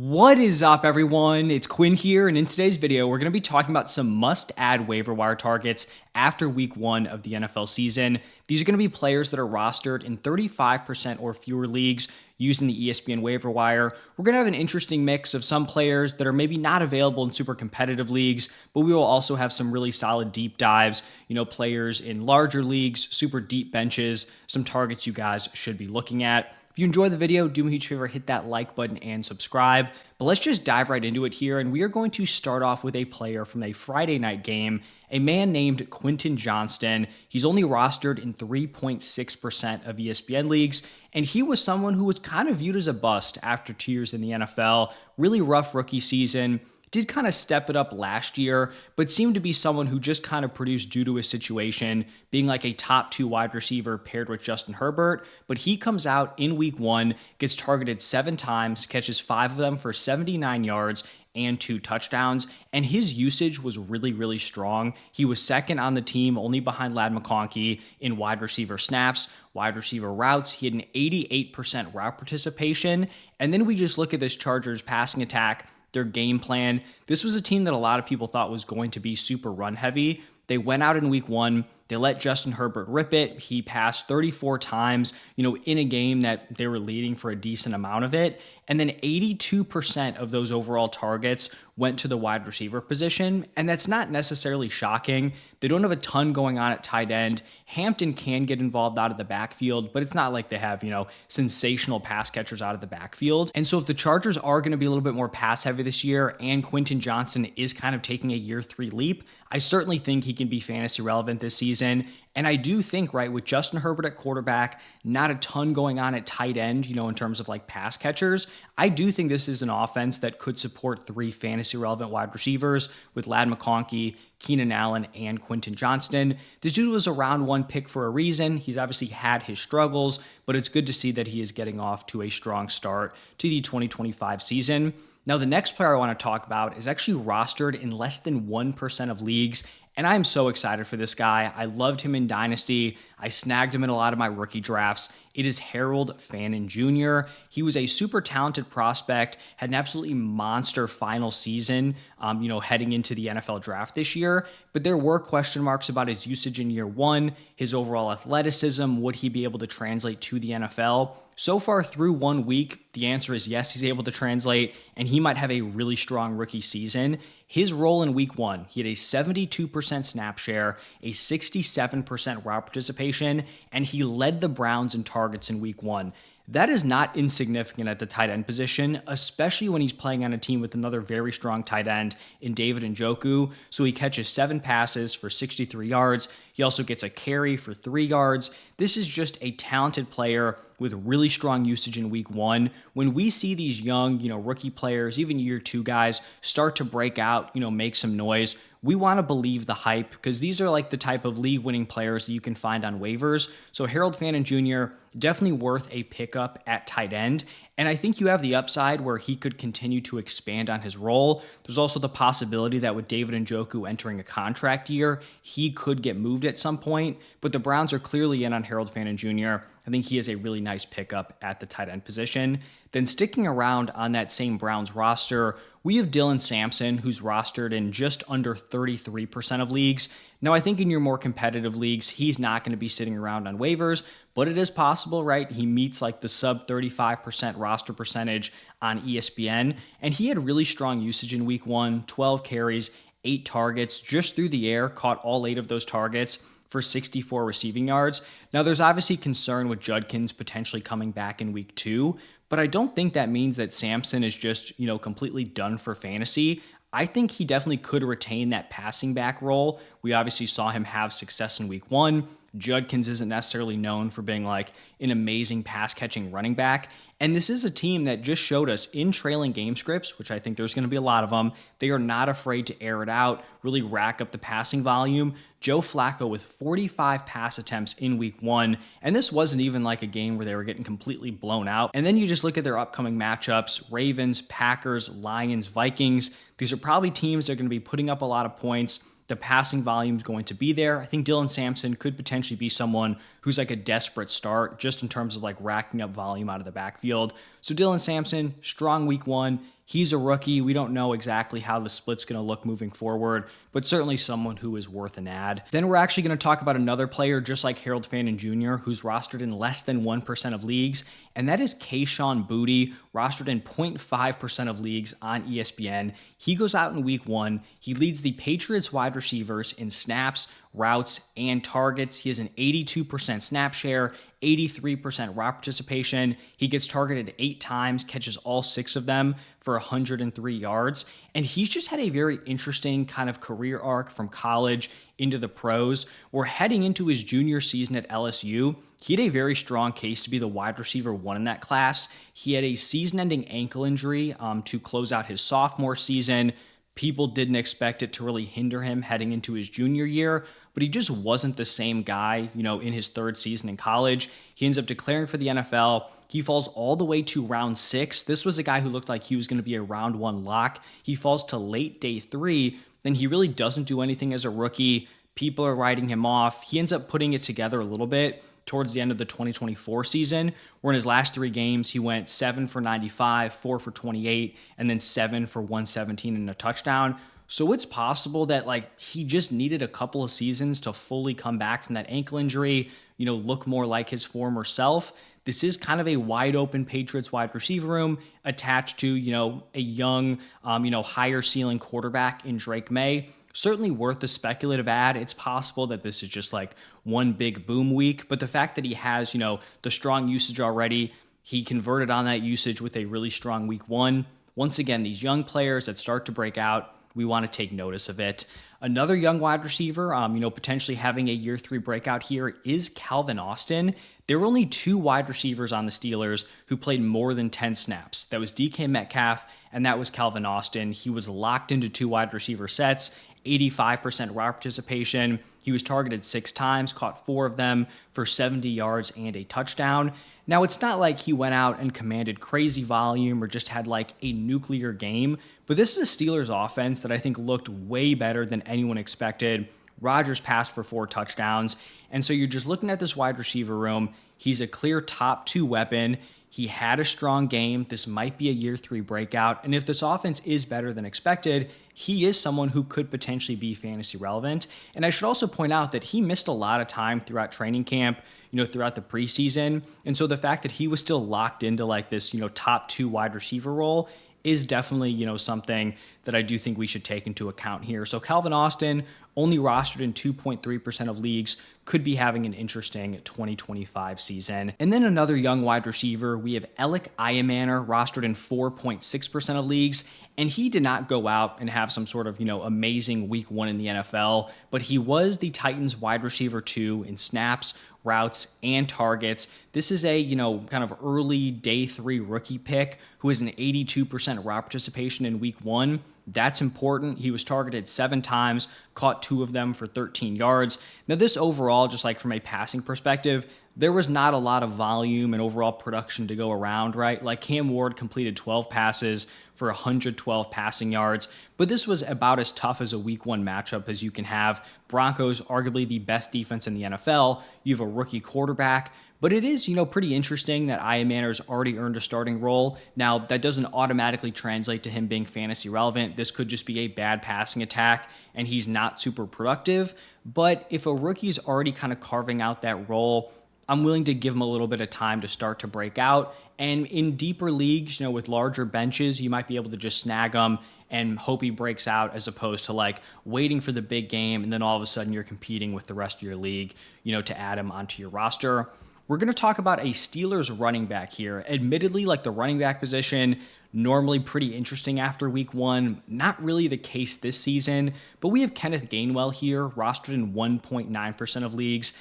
What is up, everyone? It's Quinn here, and in today's video, we're going to be talking about some must-add waiver wire targets after week 1 of the NFL season. These are going to be players that are rostered in 35% or fewer leagues using the ESPN waiver wire. We're going to have an interesting mix of some players that are maybe not available in super competitive leagues, but we will also have some really solid deep dives, players in larger leagues, super deep benches, some targets you guys should be looking at. If you enjoyed the video, do me a huge favor, hit that like button and subscribe. But let's just dive right into it here, and we are going to start off with a player from a Friday night game, a man named Quentin Johnston. He's only rostered in 3.6% of ESPN leagues, and he was someone who was kind of viewed as a bust after 2 years in the NFL. Really rough rookie season. Did kind of step it up last year, but seemed to be someone who just kind of produced due to his situation, being like a top 2 wide receiver paired with Justin Herbert. But he comes out in week 1, gets targeted 7 times, catches 5 of them for 79 yards and 2 touchdowns, and his usage was really strong. He was second on the team, only behind Ladd McConkey in wide receiver snaps, wide receiver routes. He had an 88% route participation, and then we just look at this Chargers passing attack, their game plan. This was a team that a lot of people thought was going to be super run heavy. They went out in week 1. They let Justin Herbert rip it. He passed 34 times, in a game that they were leading for a decent amount of it. And then 82% of those overall targets went to the wide receiver position. And that's not necessarily shocking. They don't have a ton going on at tight end. Hampton can get involved out of the backfield, but it's not like they have, sensational pass catchers out of the backfield. And so if the Chargers are going to be a little bit more pass heavy this year and Quentin Johnston is kind of taking a year 3 leap, I certainly think he can be fantasy relevant this season. And I do think, right, with Justin Herbert at quarterback, not a ton going on at tight end, in terms of like pass catchers, I do think this is an offense that could support 3 fantasy relevant wide receivers with Ladd McConkey, Keenan Allen, and Quentin Johnston. This dude was a round 1 pick for a reason. He's obviously had his struggles, but it's good to see that he is getting off to a strong start to the 2025 season. Now, the next player I want to talk about is actually rostered in less than 1% of leagues, and I'm so excited for this guy. I loved him in Dynasty. I snagged him in a lot of my rookie drafts. It is Harold Fannin Jr. He was a super talented prospect, had an absolutely monster final season, heading into the NFL draft this year. But there were question marks about his usage in year 1, his overall athleticism. Would he be able to translate to the NFL? So far through 1 week, the answer is yes, he's able to translate, and he might have a really strong rookie season. His role in week 1, he had a 72% snap share, a 67% route participation, and he led the Browns in targets in week 1. That is not insignificant at the tight end position, especially when he's playing on a team with another very strong tight end in David Njoku. So he catches 7 passes for 63 yards. He also gets a carry for 3 yards. This is just a talented player with really strong usage in week 1. When we see these young, rookie players, even year 2 guys start to break out, make some noise, we want to believe the hype because these are like the type of league-winning players that you can find on waivers. So Harold Fannin Jr., definitely worth a pickup at tight end. And I think you have the upside where he could continue to expand on his role. There's also the possibility that with David Njoku entering a contract year, he could get moved at some point. But the Browns are clearly in on Harold Fannin Jr. I think he is a really nice pickup at the tight end position. Then sticking around on that same Browns roster, we have Dylan Sampson, who's rostered in just under 33% of leagues. Now, I think in your more competitive leagues, he's not going to be sitting around on waivers, but it is possible, right? He meets like the sub 35% roster percentage on ESPN, and he had really strong usage in week 1, 12 carries, 8 targets, just through the air, caught all 8 of those targets for 64 receiving yards. Now, there's obviously concern with Judkins potentially coming back in week 2, but I don't think that means that Sampson is just, completely done for fantasy. I think he definitely could retain that passing back role. We obviously saw him have success in week 1. Judkins isn't necessarily known for being like an amazing pass catching running back. And this is a team that just showed us in trailing game scripts, which I think there's going to be a lot of them. They are not afraid to air it out, really rack up the passing volume. Joe Flacco with 45 pass attempts in week 1. And this wasn't even like a game where they were getting completely blown out. And then you just look at their upcoming matchups: Ravens, Packers, Lions, Vikings. These are probably teams that are going to be putting up a lot of points. The passing volume is going to be there. I think Dylan Sampson could potentially be someone who's like a desperate start just in terms of like racking up volume out of the backfield. So Dylan Sampson, strong week 1. He's a rookie. We don't know exactly how the split's going to look moving forward, but certainly someone who is worth an ad. Then we're actually going to talk about another player just like Harold Fannin Jr., who's rostered in less than 1% of leagues, and that is Kayshon Boutte, rostered in 0.5% of leagues on ESPN. He goes out in week 1. He leads the Patriots wide receivers in snaps, routes, and targets. He has an 82% snap share, 83% route participation. He gets targeted 8 times, catches all 6 of them for 103 yards. And he's just had a very interesting kind of career arc from college into the pros. We're heading into his junior season at LSU. He had a very strong case to be the wide receiver 1 in that class. He had a season-ending ankle injury to close out his sophomore season. People didn't expect it to really hinder him heading into his junior year, but he just wasn't the same guy, in his 3rd season in college. He ends up declaring for the NFL. He falls all the way to round 6. This was a guy who looked like he was going to be a round 1 lock. He falls to late day 3, then he really doesn't do anything as a rookie. People are writing him off. He ends up putting it together a little bit towards the end of the 2024 season, where in his last 3 games, he went 7 for 95, 4 for 28, and then 7 for 117 and a touchdown. So it's possible that he just needed a couple of seasons to fully come back from that ankle injury, look more like his former self. This is kind of a wide open Patriots wide receiver room attached to, a young, higher ceiling quarterback in Drake May. Certainly worth the speculative ad. It's possible that this is just one big boom week, but the fact that he has, the strong usage already, he converted on that usage with a really strong week 1. Once again, these young players that start to break out, we want to take notice of it. Another young wide receiver, potentially having a year 3 breakout here is Calvin Austin. There were only 2 wide receivers on the Steelers who played more than 10 snaps. That was DK Metcalf, and that was Calvin Austin. He was locked into 2 wide receiver sets, 85% route participation. He was targeted 6 times, caught 4 of them for 70 yards and a touchdown. Now, it's not like he went out and commanded crazy volume or just had a nuclear game, but this is a Steelers offense that I think looked way better than anyone expected. Rodgers passed for 4 touchdowns, and so you're just looking at this wide receiver room. He's a clear top 2 weapon. He had a strong game. This might be a year 3 breakout, and if this offense is better than expected, he is someone who could potentially be fantasy relevant. And I should also point out that he missed a lot of time throughout training camp, throughout the preseason. And so the fact that he was still locked into this, top 2 wide receiver role is definitely, something that I do think we should take into account here. So Calvin Austin, only rostered in 2.3% of leagues, could be having an interesting 2025 season. And then another young wide receiver, we have Elic Ayomanor, rostered in 4.6% of leagues, and he did not go out and have some sort of, amazing week 1 in the NFL, but he was the Titans wide receiver 2 in snaps, routes, and targets. This is a, kind of early day 3 rookie pick who has an 82% route participation in week 1. That's important. He was targeted 7 times, caught 2 of them for 13 yards. Now, this overall, just from a passing perspective, there was not a lot of volume and overall production to go around, right? Cam Ward completed 12 passes for 112 passing yards, but this was about as tough as a week 1 matchup as you can have. Broncos, arguably the best defense in the NFL. You have a rookie quarterback. But it is, pretty interesting that Ayomanor's already earned a starting role. Now, that doesn't automatically translate to him being fantasy relevant. This could just be a bad passing attack, and he's not super productive. But if a rookie's already kind of carving out that role, I'm willing to give him a little bit of time to start to break out. And in deeper leagues, with larger benches, you might be able to just snag him and hope he breaks out, as opposed to waiting for the big game and then all of a sudden you're competing with the rest of your league, to add him onto your roster. We're going to talk about a Steelers running back here. Admittedly, the running back position, normally pretty interesting after week 1. Not really the case this season, but we have Kenneth Gainwell here, rostered in 1.9% of leagues.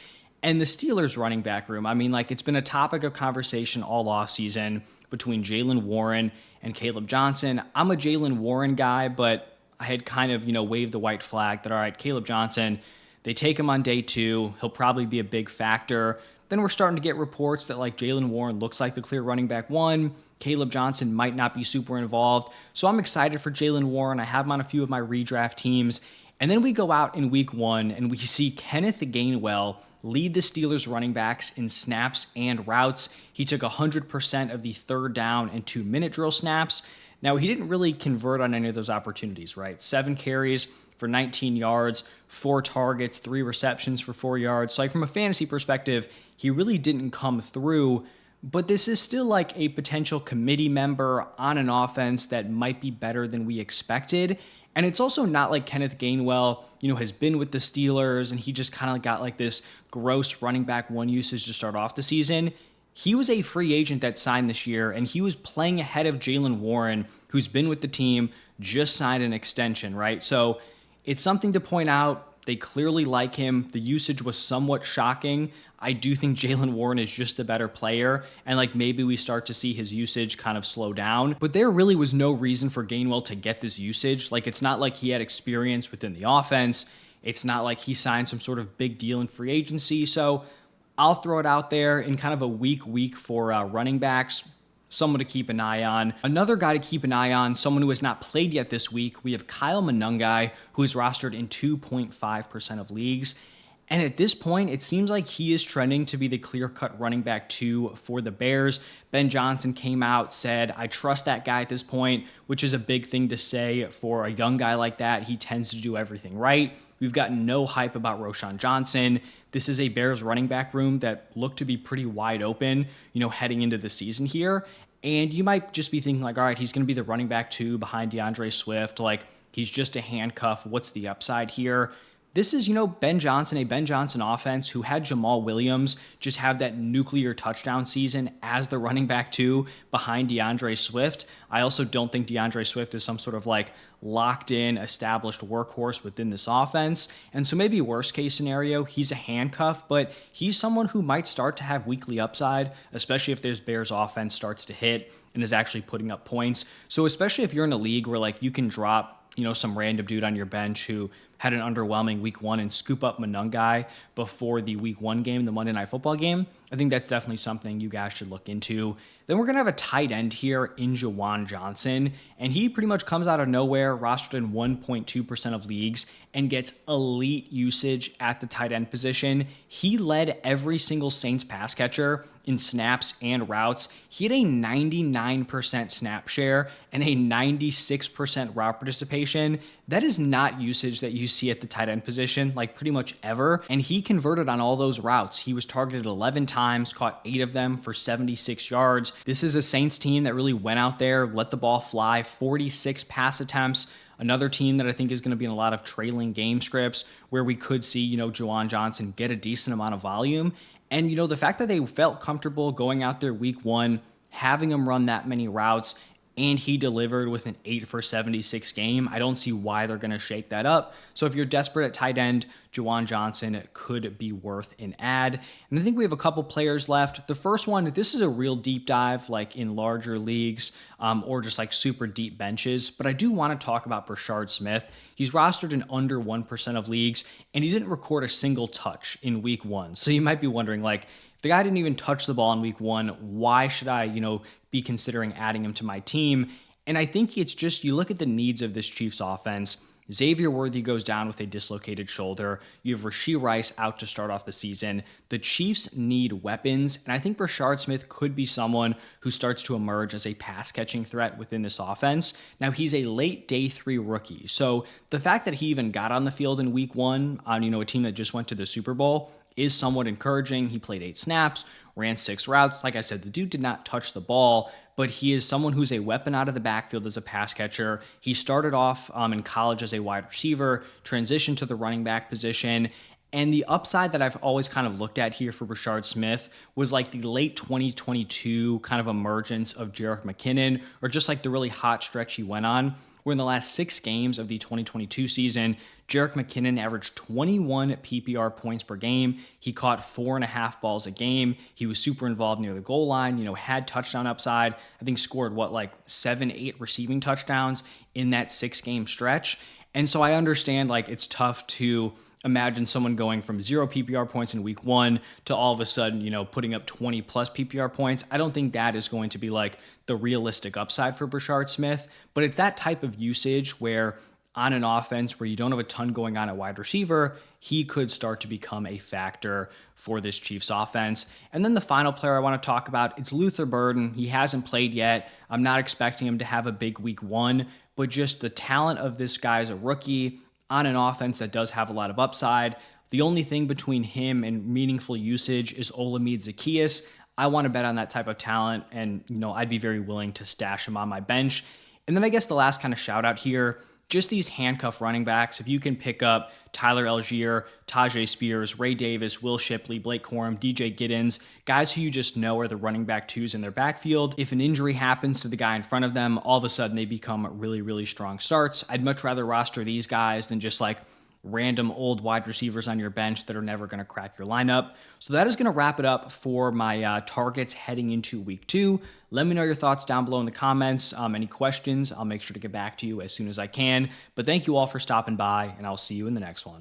And the Steelers running back room, it's been a topic of conversation all offseason between Jaylen Warren and Caleb Johnson. I'm a Jaylen Warren guy, but I had kind of, waved the white flag that, all right, Caleb Johnson, they take him on day 2. He'll probably be a big factor. Then we're starting to get reports that Jaylen Warren looks like the clear running back 1. Caleb Johnson might not be super involved. So I'm excited for Jaylen Warren. I have him on a few of my redraft teams. And then we go out in week 1 and we see Kenneth Gainwell lead the Steelers running backs in snaps and routes. He took 100% of the 3rd down and 2-minute drill snaps. Now, he didn't really convert on any of those opportunities, right? 7 carries for 19 yards, 4 targets, 3 receptions for 4 yards. So, like, from a fantasy perspective, he really didn't come through. But this is still like a potential committee member on an offense that might be better than we expected. And it's also not like Kenneth Gainwell, has been with the Steelers and he just kind of got like this gross running back one usage to start off the season. He was a free agent that signed this year, and he was playing ahead of Jaylen Warren, who's been with the team, just signed an extension, right? So it's something to point out. They clearly like him. The usage was somewhat shocking. I do think Jaylen Warren is just a better player, and like maybe we start to see his usage kind of slow down. But there really was no reason for Gainwell to get this usage. Like, it's not like he had experience within the offense. It's not like he signed some sort of big deal in free agency. So I'll throw it out there in kind of a weak week for running backs. Someone to keep an eye on. Another guy to keep an eye on, someone who has not played yet this week, we have Kyle Monangai, who is rostered in 2.5% of leagues. And at this point, it seems like he is trending to be the clear-cut running back 2 for the Bears. Ben Johnson came out, said, I trust that guy at this point, which is a big thing to say for a young guy like that. He tends to do everything right. We've gotten no hype about Juwan Johnson. This is a Bears running back room that looked to be pretty wide open, heading into the season here. And you might just be thinking like, all right, he's going to be the running back 2 behind DeAndre Swift. Like, he's just a handcuff. What's the upside here? This is, Ben Johnson, a Ben Johnson offense who had Jamal Williams just have that nuclear touchdown season as the running back 2 behind DeAndre Swift. I also don't think DeAndre Swift is some sort of like locked in, established workhorse within this offense. And so maybe worst case scenario, he's a handcuff, but he's someone who might start to have weekly upside, especially if this Bears offense starts to hit and is actually putting up points. So especially if you're in a league where like you can drop some random dude on your bench who had an underwhelming week 1 and scoop up Monangai before the week 1 game, the Monday Night Football game, I think that's definitely something you guys should look into. Then we're going to have a tight end here in Juwan Johnson, and he pretty much comes out of nowhere, rostered in 1.2% of leagues, and gets elite usage at the tight end position. He led every single Saints pass catcher in snaps and routes. He had a 99% snap share and a 96% route participation. That is not usage that you see at the tight end position, like pretty much ever. And he converted on all those routes. He was targeted 11 times, caught 8 of them for 76 yards. This is a Saints team that really went out there, let the ball fly, 46 pass attempts. Another team that I think is going to be in a lot of trailing game scripts where we could see, Juwan Johnson get a decent amount of volume. And, the fact that they felt comfortable going out there week 1, having him run that many routes, and he delivered with an 8 for 76 game, I don't see why they're going to shake that up. So if you're desperate at tight end, Juwan Johnson could be worth an ad. And I think we have a couple players left. The first one, this is a real deep dive, like in larger leagues or just like super deep benches. But I do want to talk about Brashard Smith. He's rostered in under 1% of leagues, and he didn't record a single touch in week 1. So you might be wondering, like, if the guy didn't even touch the ball in week 1, why should I, be considering adding him to my team? And I think it's just, you look at the needs of this Chiefs offense. Xavier Worthy goes down with a dislocated shoulder. You have Rashee Rice out to start off the season. The Chiefs need weapons, and I think Brashard Smith could be someone who starts to emerge as a pass-catching threat within this offense. Now, he's a late day 3 rookie, so the fact that he even got on the field in week 1 on, a team that just went to the Super Bowl is somewhat encouraging. He played 8 snaps, ran 6 routes. Like I said, the dude did not touch the ball, but he is someone who's a weapon out of the backfield as a pass catcher. He started off in college as a wide receiver, transitioned to the running back position, and the upside that I've always kind of looked at here for Brashard Smith was like the late 2022 kind of emergence of Jerick McKinnon, or just like the really hot stretch he went on, where in the last 6 games of the 2022 season, Jerick McKinnon averaged 21 PPR points per game. He caught 4.5 balls a game. He was super involved near the goal line, had touchdown upside. I think scored 7, 8 receiving touchdowns in that 6-game stretch. And so I understand like it's tough to imagine someone going from 0 PPR points in week 1 to all of a sudden, putting up 20 plus PPR points. I don't think that is going to be like the realistic upside for Brashard Smith, but it's that type of usage where on an offense where you don't have a ton going on at wide receiver, he could start to become a factor for this Chiefs offense. And then the final player I want to talk about, it's Luther Burden. He hasn't played yet. I'm not expecting him to have a big week one, but just the talent of this guy as a rookie on an offense that does have a lot of upside. The only thing between him and meaningful usage is Olamide Zaccheaus. I want to bet on that type of talent, and I'd be very willing to stash him on my bench. And then I guess the last kind of shout out here, just these handcuff running backs. If you can pick up Tyler Algier, Tajay Spears, Ray Davis, Will Shipley, Blake Corum, DJ Giddens, guys who you just know are the running back twos in their backfield. If an injury happens to the guy in front of them, all of a sudden they become really, really strong starts. I'd much rather roster these guys than just like random old wide receivers on your bench that are never going to crack your lineup. So that is going to wrap it up for my targets heading into week 2. Let me know your thoughts down below in the comments. Any questions, I'll make sure to get back to you as soon as I can. But thank you all for stopping by, and I'll see you in the next one.